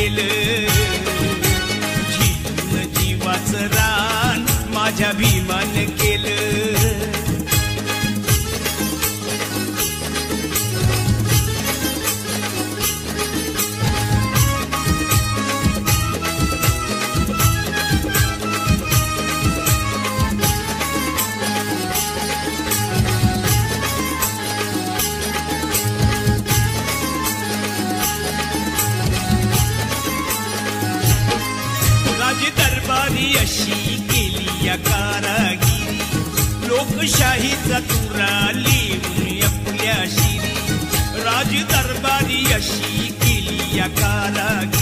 केलं, जीवन जीवाचं रान माझ्या भीमान केलं. दरबारी अशी केली या कारागिरी, लोकशाहीचा तुरा लिहून आपल्या शिरी. राज दरबारी अशी केली या कारागिरी,